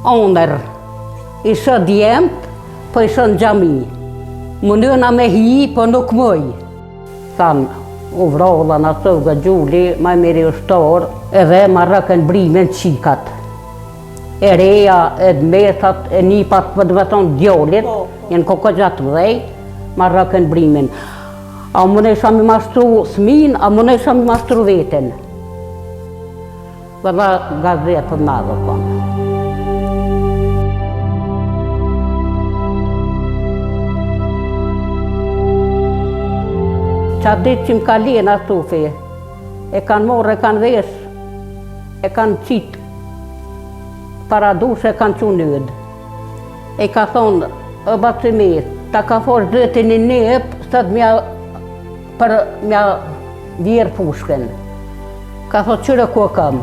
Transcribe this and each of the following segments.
Oner, isha djemët, po isha në gjami. Më nëna me hi, po nuk mëj. Thanë, u vrolla në ato nga gjulli, maj meri ushtor, edhe ma rëkën brimen qikat. E reja, e dmethat, e nipat, për dhe tonë djollit, jenë koko gjatë mëdhej, ma rëkën brimen. A më nesha mi mashtru smin, a më nesha mi mashtru veten. Dhe gazetë të madhë, konë. Qa ditë që më ka lena stufi, e kanë morë, e kanë vesh, e kanë qitë, para dush e kanë qunë nëdë. E ka thonë, o Bacimit, ta ka forë dhëtin i nëpë, sëtë për mja vjerë pushken. Ka thotë qyre ku kam.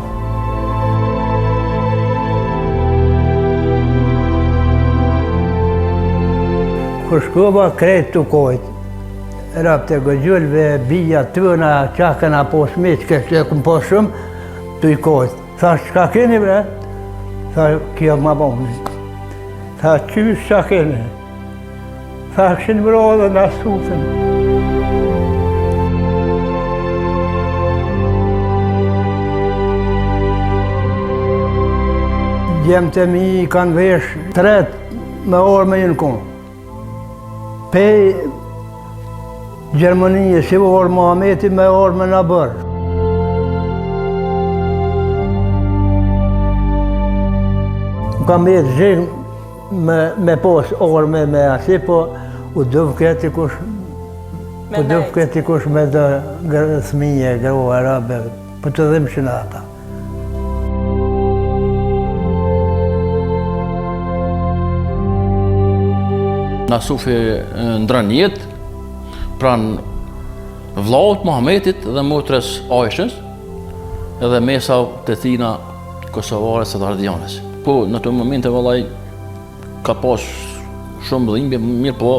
Kur shkova krejtë të kojtë, rap të gëgjullve, bija tëna, qakëna po shmeq, kështë e këmë po shumë, të i kojtë. Tha, qka keni bre? Tha, kjo ma bonë. Tha, qysh qa keni? Tha, këshin vro dhe nga sufën. Gjemë të mi kanë vesh tret me orë me jënë konë. Pej Gjermënije, si orë Muhameti me orë me në bërë. Më kam jetë zhënë me posë orë me asi, po u dëvë këti kush me dhe thmije, gërë arabe, po të dhimë që në ata. Nasufi ndrën jetë, pranë vllaut Muhametit dhe motrës Aishës, edhe mesa të thina kosovares dhe ardianes. Po, në të momente vallaj ka pas shumë dhimbje, mirë po,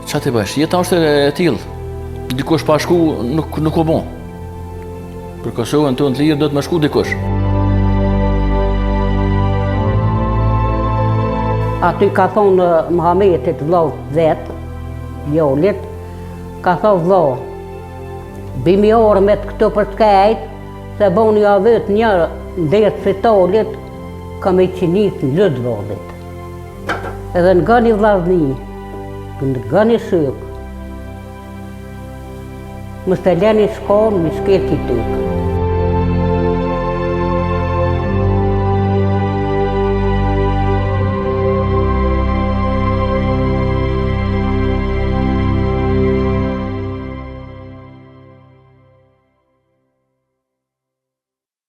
qa të bësh, jeta është e tillë, dikush pa shku nuk o bon. Për Kosovën të në lirë do të me shku dikush. Aty ka thonë Muhametit vllaut vetë, Jolit, ka thonë vlau, bimi orë me të këto për të kajtë, se boni a vetë një ndetë fitolit, ka me qinit në lëtë vallit. Edhe në gani vllazni, në gani shëk, më steleni shkonë, më shketi tëkë.